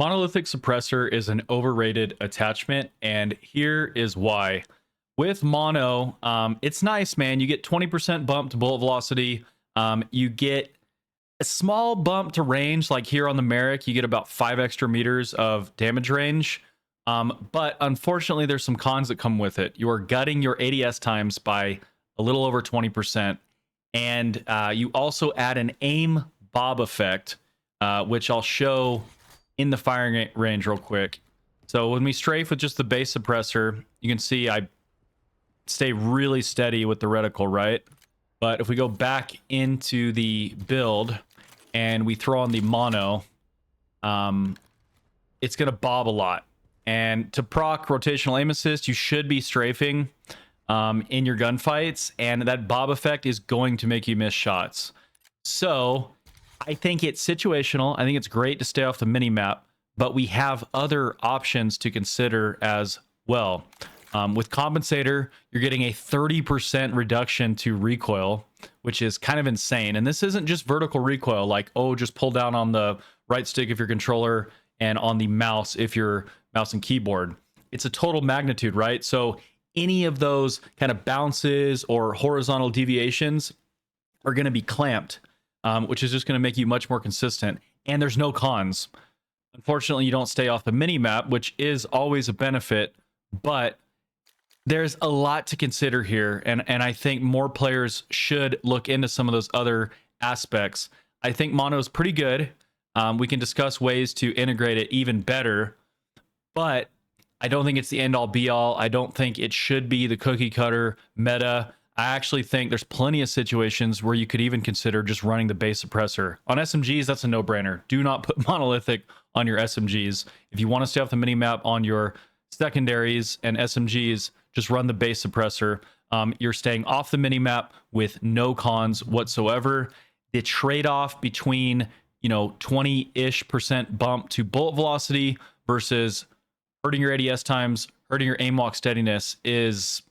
Monolithic Suppressor is an overrated attachment, and here is why. With mono, it's nice, man. You get 20% bump to bullet velocity. You get a small bump to range, like here on the Merrick, you get about 5 extra meters of damage range. But unfortunately, there's some cons that come with it. You are gutting your ADS times by a little over 20%. And you also add an aim bob effect, which I'll show in the firing range real quick. So when we strafe with just the base suppressor, you can see I stay really steady with the reticle, right? But if we go back into the build and we throw on the mono, it's going to bob a lot. And to proc rotational aim assist, you should be strafing in your gunfights, and that bob effect is going to make you miss shots. So I think it's situational. I think it's great to stay off the mini map, but we have other options to consider as well. With compensator, you're getting a 30% reduction to recoil, which is kind of insane. And this isn't just vertical recoil, like, oh, just pull down on the right stick if your controller and on the mouse if your mouse and keyboard. It's a total magnitude, right? So any of those kind of bounces or horizontal deviations are going to be clamped, which is just going to make you much more consistent. And there's no cons. Unfortunately, you don't stay off the mini map, which is always a benefit, but there's a lot to consider here, and I think more players should look into some of those other aspects. I think mono is pretty good. We can discuss ways to integrate it even better, but I don't think it's the end all be all. I don't think it should be the cookie cutter meta. I actually think there's plenty of situations where you could even consider just running the base suppressor. On SMGs, that's a no-brainer. Do not put monolithic on your SMGs. If you want to stay off the mini-map on your secondaries and SMGs, just run the base suppressor. You're staying off the mini-map with no cons whatsoever. The trade-off between, 20-ish% bump to bullet velocity versus hurting your ADS times, hurting your aim walk steadiness is...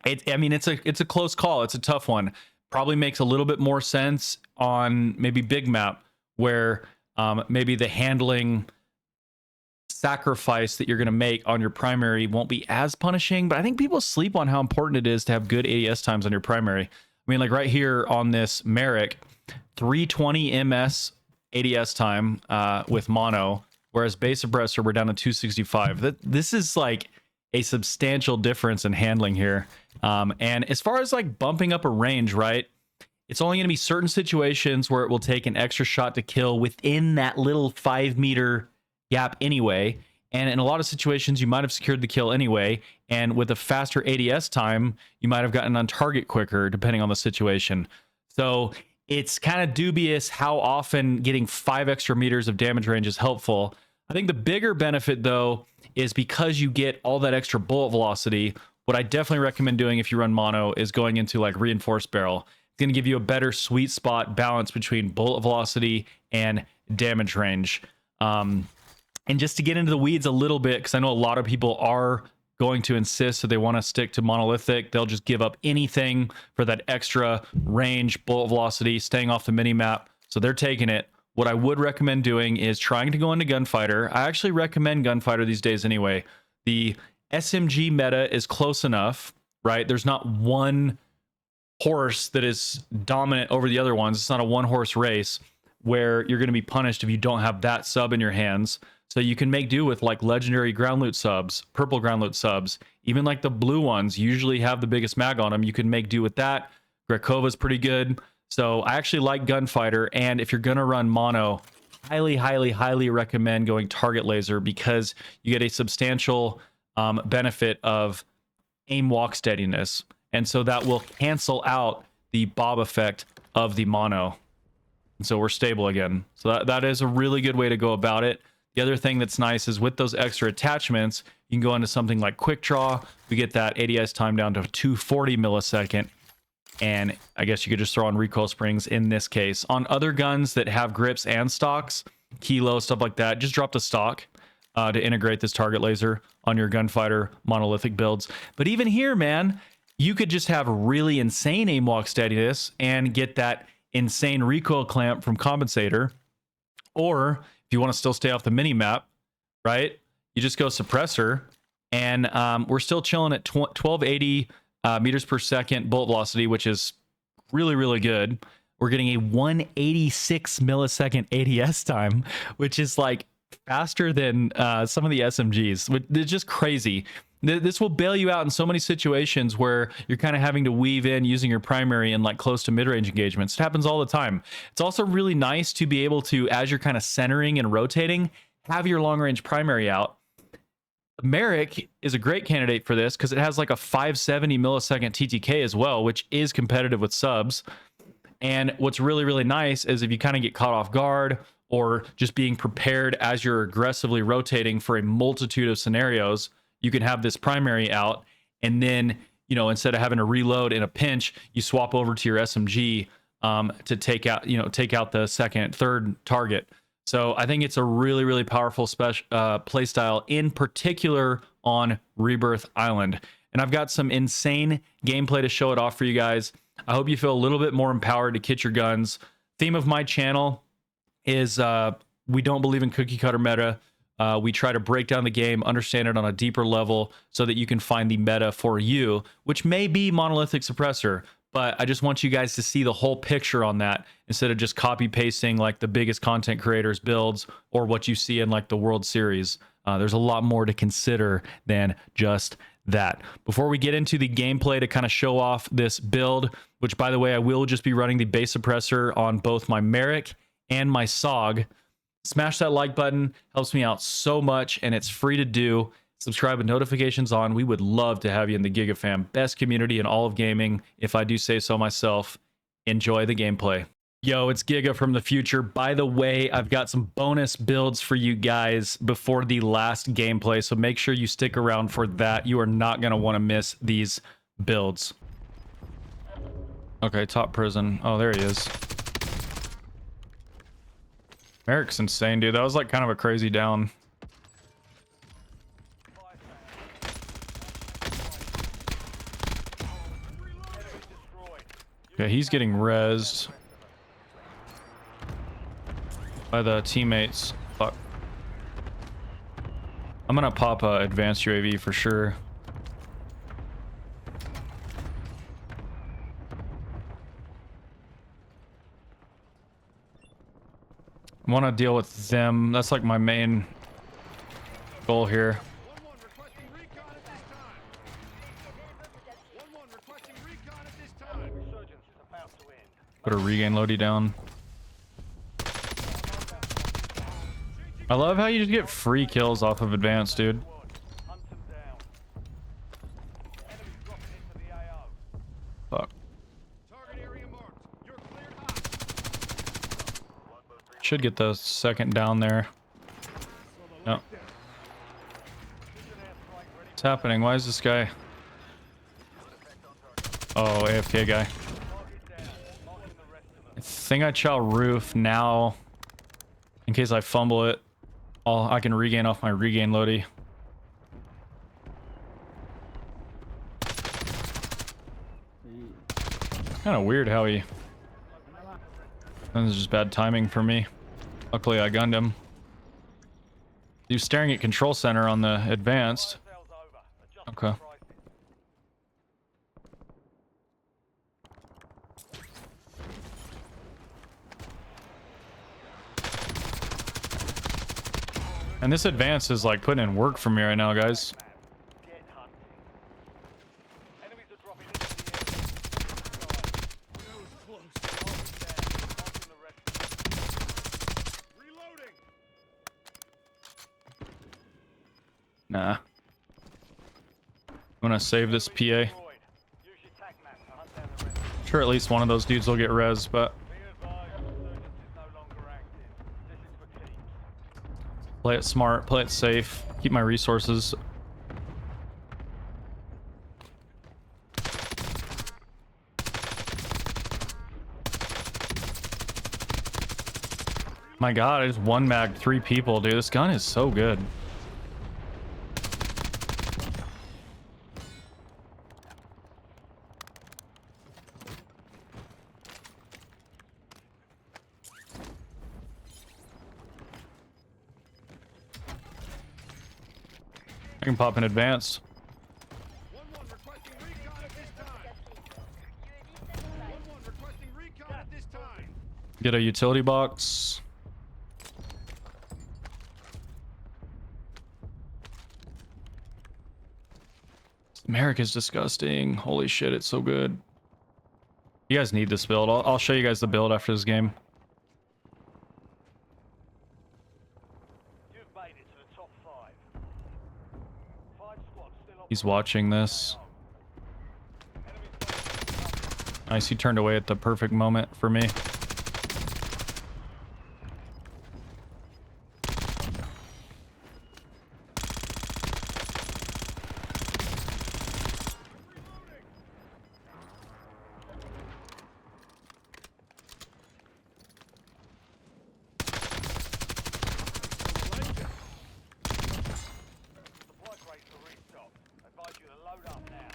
it's a close call. It's a tough one. Probably makes a little bit more sense on maybe big map, where maybe the handling sacrifice that you're going to make on your primary won't be as punishing. But I think people sleep on how important it is to have good ADS times on your primary. I mean, like right here on this Merrick, 320 ms ADS time with mono, whereas base suppressor we're down to 265. This is like a substantial difference in handling here. And as far as like bumping up a range, right, it's only going to be certain situations where it will take an extra shot to kill within that little 5 meter gap anyway. And in a lot of situations, you might have secured the kill anyway. And with a faster ADS time, you might have gotten on target quicker, depending on the situation. So it's kind of dubious how often getting 5 extra meters of damage range is helpful. I think the bigger benefit, though, is because you get all that extra bullet velocity. What I definitely recommend doing if you run mono is going into like reinforced barrel. It's going to give you a better sweet spot balance between bullet velocity and damage range. And just to get into the weeds a little bit, because I know a lot of people are going to insist that they want to stick to monolithic. They'll just give up anything for that extra range, bullet velocity, staying off the mini map. So they're taking it. What I would recommend doing is trying to go into Gunfighter. I actually recommend Gunfighter these days anyway. The SMG meta is close enough, right? There's not one horse that is dominant over the other ones. It's not a one horse race where you're going to be punished if you don't have that sub in your hands. So you can make do with like legendary ground loot subs, purple ground loot subs, even like the blue ones usually have the biggest mag on them. You can make do with that. Grekhova is pretty good. So I actually like Gunfighter. And if you're going to run mono, highly recommend going target laser, because you get a substantial benefit of aim walk steadiness. And so that will cancel out the bob effect of the mono. And so we're stable again. So that is a really good way to go about it. The other thing that's nice is with those extra attachments, you can go into something like quick draw. We get that ADS time down to 240 millisecond. And I guess you could just throw on recoil springs in this case. On other guns that have grips and stocks, kilo, stuff like that, just drop the stock to integrate this target laser on your Gunfighter monolithic builds. But even here, man, you could just have really insane aim walk steadiness and get that insane recoil clamp from compensator. Or If you want to still stay off the mini map, right, you just go suppressor, and we're still chilling at 1280 meters per second bullet velocity, which is really, really good. We're getting a 186 millisecond ADS time, which is like faster than some of the SMGs. It's just crazy. This will bail you out in so many situations where you're kind of having to weave in using your primary in like close to mid-range engagements. It happens all the time. It's also really nice to be able to, as you're kind of centering and rotating, have your long-range primary out. Merrick is a great candidate for this because it has like a 570 millisecond TTK as well, which is competitive with subs. And what's really, really nice is if you kind of get caught off guard or just being prepared as you're aggressively rotating for a multitude of scenarios, you can have this primary out, and then, you know, instead of having to reload in a pinch, you swap over to your SMG to take out the second, third target. So I think it's a really, really powerful play style, in particular on Rebirth Island. And I've got some insane gameplay to show it off for you guys. I hope you feel a little bit more empowered to kit your guns. Theme of my channel is we don't believe in cookie cutter meta. We try to break down the game, understand it on a deeper level so that you can find the meta for you, which may be Monolithic Suppressor. But I just want you guys to see the whole picture on that instead of just copy pasting like the biggest content creators builds or what you see in like the World Series. There's a lot more to consider than just that. Before we get into the gameplay to kind of show off this build, which by the way, I will just be running the base suppressor on both my Merrick and my Saug. Smash that like button, helps me out so much, and it's free to do. Subscribe with notifications on. We would love to have you in the Giga fam. Best community in all of gaming, if I do say so myself. Enjoy the gameplay. Yo, it's Giga from the future. By the way, I've got some bonus builds for you guys before the last gameplay, so make sure you stick around for that. You are not going to want to miss these builds. Okay, top prison. Oh, there he is. Merrick's insane, dude. That was like kind of a crazy down. Okay, he's getting rezzed by the teammates. Fuck. I'm gonna pop a advanced UAV for sure. I want to deal with them. That's like my main goal here. Put a regain loadie down. I love how you just get free kills off of advanced, dude. Fuck. Should get the second down there. No. What's happening? Why is this guy? Oh, AFK guy. I think I chow roof now. In case I fumble it, I can regain off my regain loadie. Kind of weird how he... This is just bad timing for me. Luckily I gunned him. He was staring at control center on the advanced. Okay. And this advance is like putting in work for me right now, guys. Nah. I'm gonna save this PA. Sure, at least one of those dudes will get res, but play it smart, play it safe, keep my resources. My god, I just one mag 3 people, dude. This gun is so good. I can pop in advance. 1-1 requesting recon at this time. 1-1 requesting recon at this time. Get a utility box. Merrick is disgusting. Holy shit, it's so good. You guys need this build. I'll show you guys the build after this game. You've made it to the top 5. 5 squads still He's watching this. Nice, he turned away at the perfect moment for me. supply crates for restock. Advise you to load up now.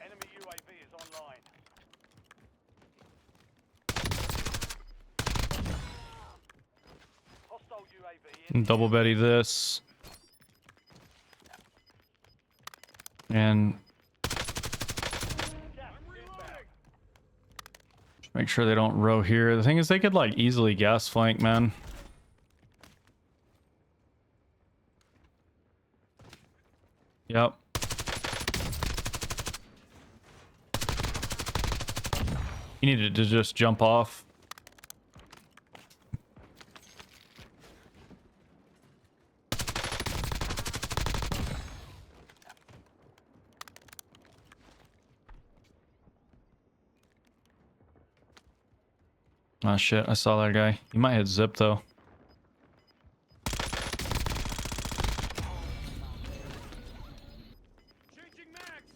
Enemy UAV is online. Hostile UAV in. Double Betty this. And make sure they don't row here. The thing is, they could like easily gas flank, man. Yep. He needed to just jump off. Oh shit, I saw that guy. He might hit zip though. Changing max.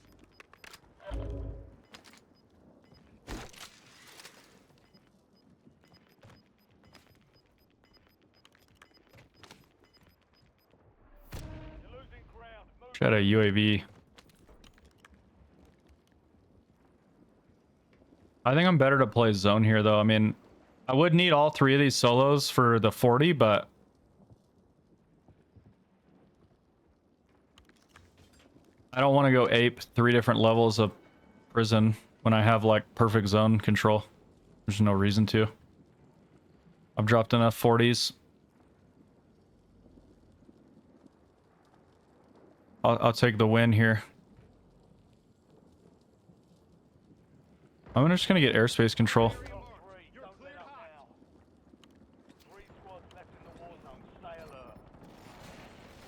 You're losing ground. Move. Should have a UAV. I think I'm better to play zone here though. I mean, I would need all 3 of these solos for the 40, but I don't want to go ape 3 different levels of prison when I have like perfect zone control. There's no reason to. I've dropped enough 40s. I'll take the win here. I'm just gonna get airspace control. You're cleared hot. 3 squads left in the war zone. Stay alert.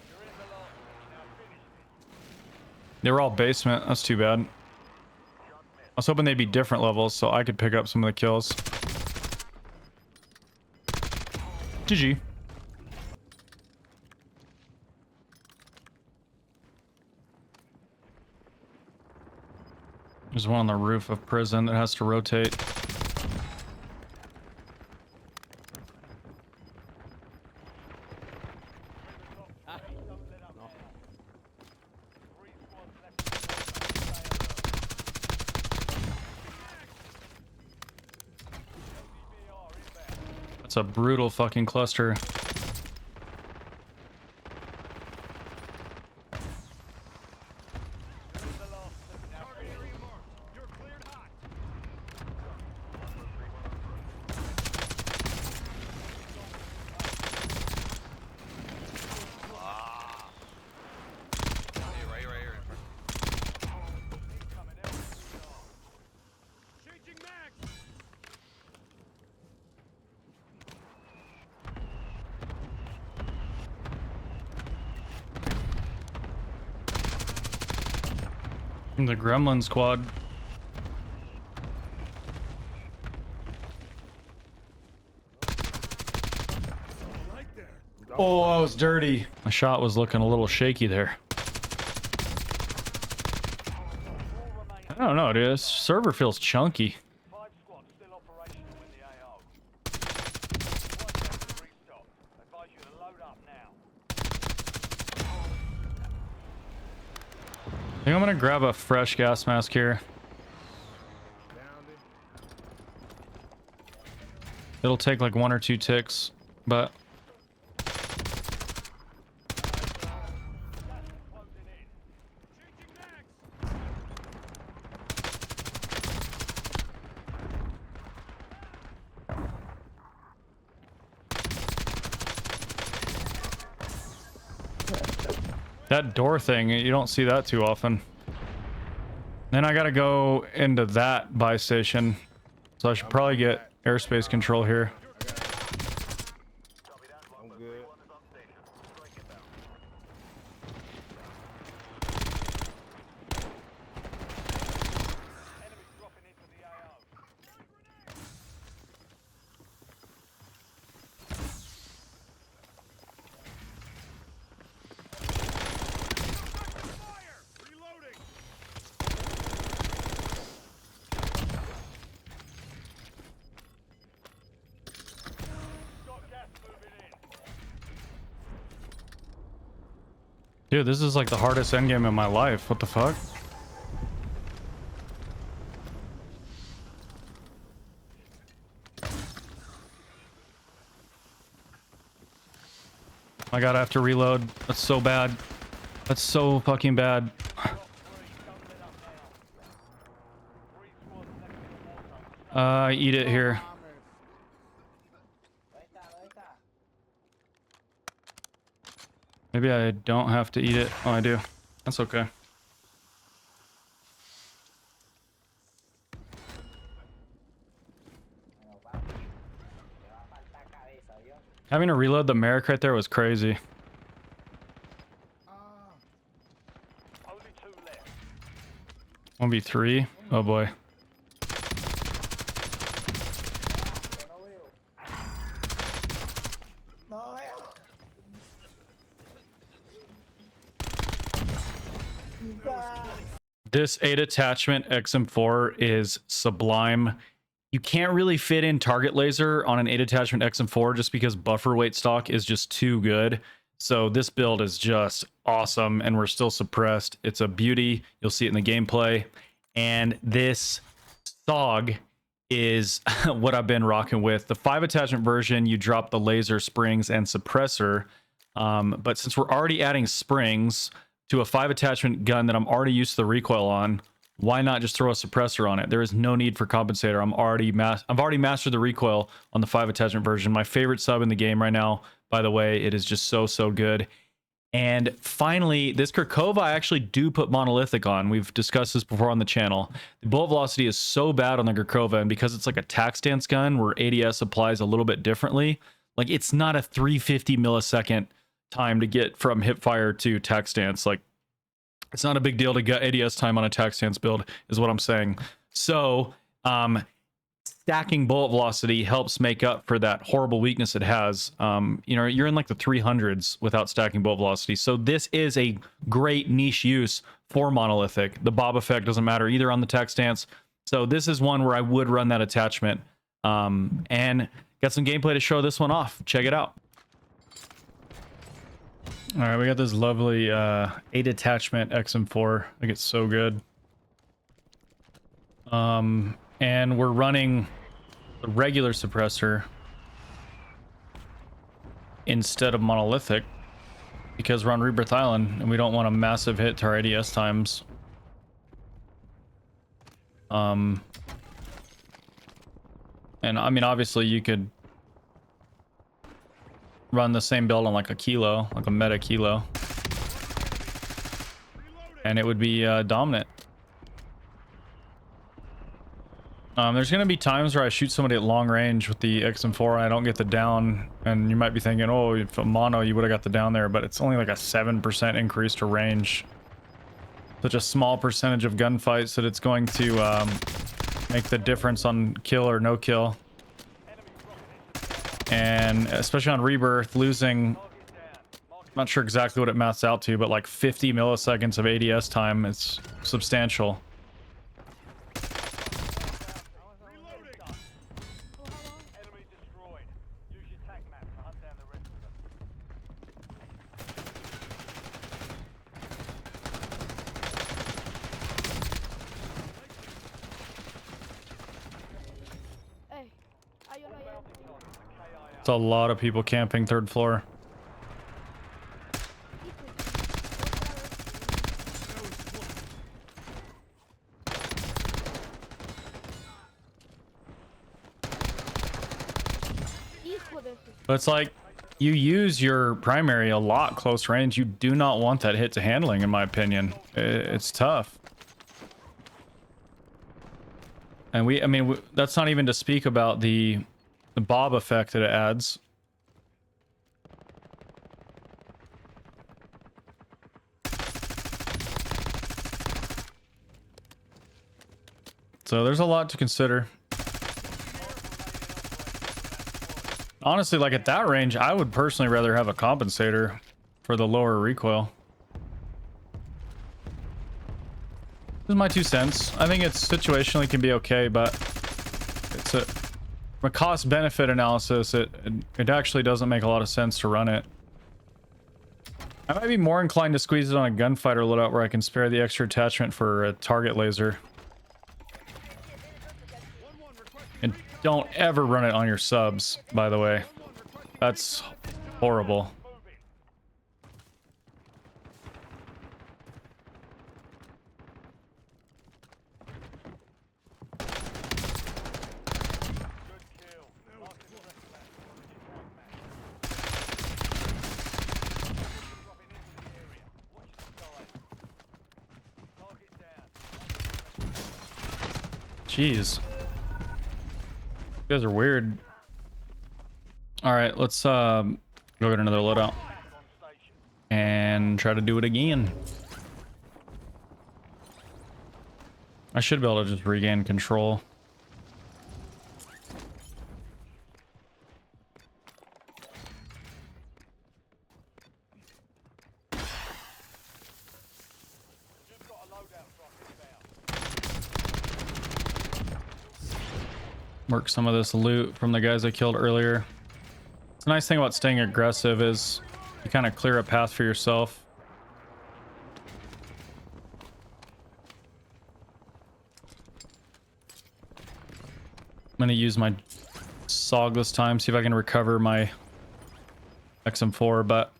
You're in the last. Now finish this. They were all basement. That's too bad. I was hoping they'd be different levels so I could pick up some of the kills. GG. There's one on the roof of prison that has to rotate. That's a brutal fucking cluster. You're cleared hot. Right here in front. Incoming enemy. Changing max. The Gremlin squad. Right there. Oh, that was dirty. My shot was looking a little shaky there. I don't know, dude. This server feels chunky. 5 squads still operational in the AO. Squad ready to restock. Advise you to load up now. I think I'm gonna grab a fresh gas mask here. It'll take like 1 or 2 ticks, but That door thing, you don't see that too often. Then I gotta go into that buy station. So I should probably get airspace control here. I'm good. Enemy dropping into the AO. Fire! Reloading! Got gas moving in. Dude, this is like the hardest endgame in my life. What the fuck? My god, I have to reload. That's so bad. That's so fucking bad. Eat it here. Maybe I don't have to eat it. Oh, I do. That's okay. Having to reload the Merrick right there was crazy. Only 2 left. 1v3. Oh boy. This 8 attachment XM4 is sublime. You can't really fit in target laser on an 8 attachment XM4 just because buffer weight stock is just too good. So this build is just awesome, and we're still suppressed. It's a beauty. You'll see it in the gameplay. And this Saug is what I've been rocking with. The 5 attachment version, you drop the laser, springs, and suppressor. But since we're already adding springs to a 5 attachment gun that I'm already used to the recoil on, why not just throw a suppressor on it? There is no need for compensator. I've already mastered the recoil on the 5 attachment version. My favorite sub in the game right now, by the way. It is just so good. And finally, this Grekhova I actually do put Monolithic on. We've discussed this before on the channel. The bullet velocity is so bad on the Grekhova, and because it's like a tac stance gun where ADS applies a little bit differently, like it's not a 350 millisecond time to get from hip fire to tac stance. Like, it's not a big deal to get ADS time on a tac stance build, is what I'm saying. So, stacking bullet velocity helps make up for that horrible weakness it has. You know, you're in like the 300s without stacking bullet velocity. So this is a great niche use for Monolithic. The Bob effect doesn't matter either on the tac stance. So this is one where I would run that attachment. And got some gameplay to show this one off. Check it out. All right, we got this lovely 8 attachment XM4. I think it's so good. And we're running the regular suppressor instead of Monolithic because we're on Rebirth Island and we don't want a massive hit to our ADS times. And I mean, obviously you could run the same build on like a kilo, like a meta kilo, and it would be dominant. There's going to be times where I shoot somebody at long range with the XM4 and I don't get the down, and you might be thinking, oh, if a mono you would have got the down there, but it's only like a 7% increase to range. Such a small percentage of gunfights that it's going to make the difference on kill or no kill. And especially on Rebirth, losing, I'm not sure exactly what it maths out to, but like 50 milliseconds of ADS time, it's substantial. Enemy destroyed. Use your tac map to hunt down the rest of them. Hey, ayun, ayun. It's a lot of people camping 3rd floor. Hijo de su... But it's like, you use your primary a lot close range. You do not want that hit to handling, in my opinion. It's tough. And I mean, that's not even to speak about the bob effect that it adds. So there's a lot to consider. Honestly, like at that range, I would personally rather have a compensator for the lower recoil. This is my 2 cents. I think it's situationally can be okay, but it's from a cost benefit analysis, it actually doesn't make a lot of sense to run it. I might be more inclined to squeeze it on a gunfighter loadout where I can spare the extra attachment for a target laser. And don't ever run it on your subs, by the way. That's horrible. Jeez. You guys are weird. All right, let's go get another loadout and try to do it again. I should be able to just regain control. Work some of this loot from the guys I killed earlier. The nice thing about staying aggressive is you kind of clear a path for yourself. I'm going to use my Saug this time, see if I can recover my XM4, but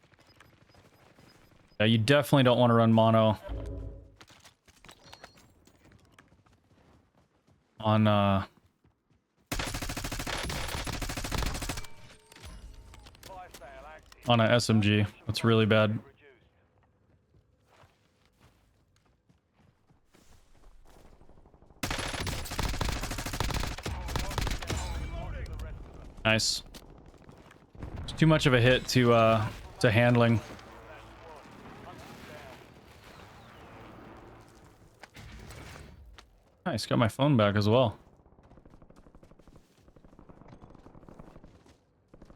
yeah, you definitely don't want to run mono on a SMG. That's really bad. Nice. It's too much of a hit to handling. Nice, got my phone back as well.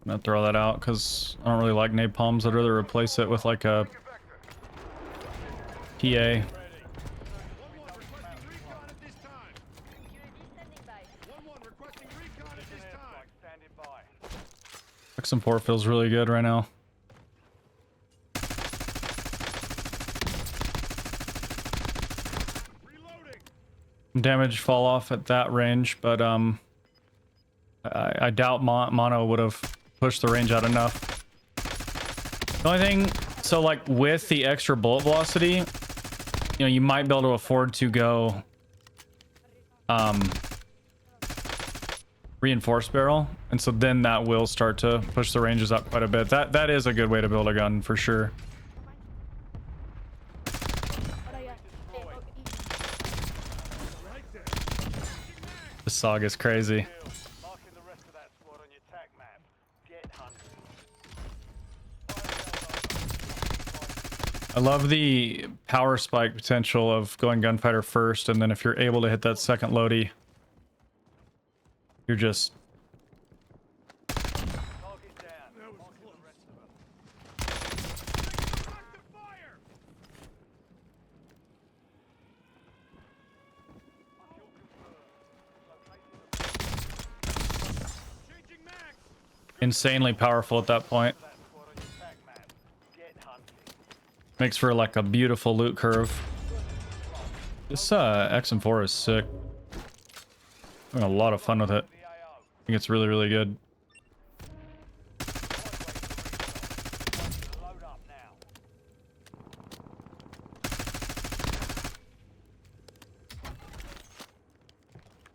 I'm gonna throw that out because I don't really like napalms. I'd rather replace it with like a PA. XM4 feels really good right now. Damage fall off at that range, but I doubt mono would have pushed the range out enough. The only thing, so like with the extra bullet velocity, you know, you might be able to afford to go reinforced barrel, and so then that will start to push the ranges up quite a bit. That is a good way to build a gun for sure. The Saug is crazy. I love the power spike potential of going gunfighter first, and then if you're able to hit that second loadie, you're just... insanely powerful at that point. Makes for like a beautiful loot curve. This XM4 is sick. I'm having a lot of fun with it. I think it's really, really good.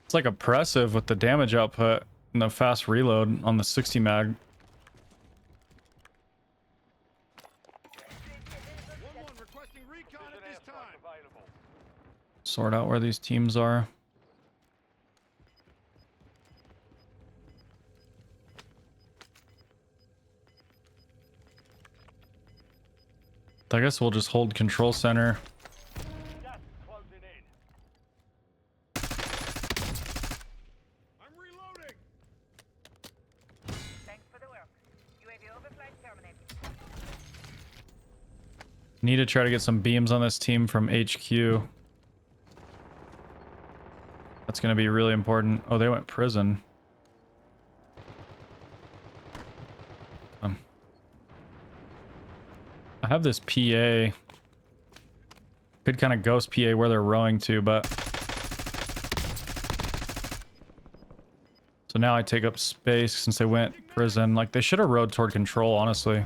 It's like oppressive with the damage output and the fast reload on the 60 mag. Requesting recon at this time. Available. Sort out where these teams are. I guess we'll just hold control center. Gas is closing in. I'm reloading. Thanks for the work. UAV overflight terminated. Need to try to get some beams on this team from HQ. That's going to be really important. Oh, they went prison. I have this PA. Could kind of ghost PA where they're rowing to, but... So now I take up space since they went prison. Like, they should have rowed toward control, honestly.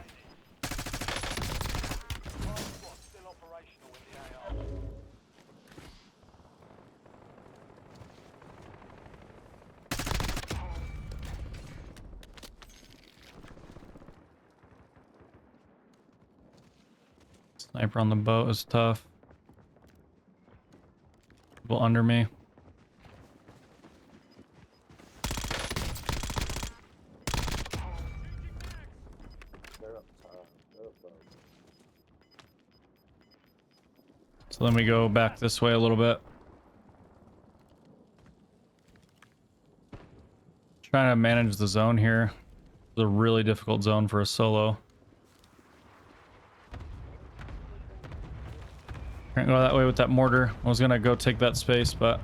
Still operational in the AR. Sniper on the boat is tough. People under me. So then we go back this way a little bit. Trying to manage the zone here. It's a really difficult zone for a solo. Can't go that way with that mortar. I was gonna go take that space, but...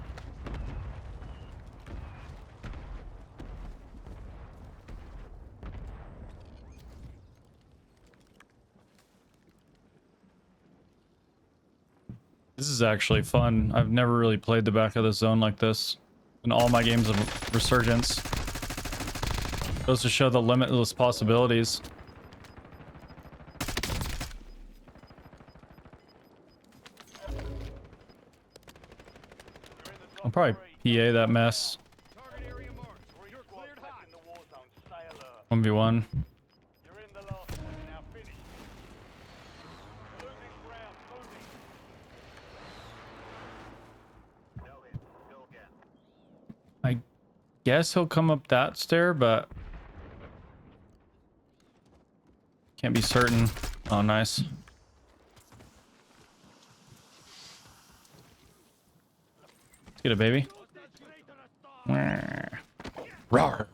This is actually fun. I've never really played the back of the zone like this in all my games of Resurgence. Goes to show the limitless possibilities. I'll probably PA that mess. Target area marked. You're cleared hot. In the war zone. Stay alert. 1v1. You're in the last one. Now finish. Moving ground. Moving. Go in. Go again. I guess he'll come up that stair, but... Can't be certain. Oh, nice. Let's get it, baby. Rawr.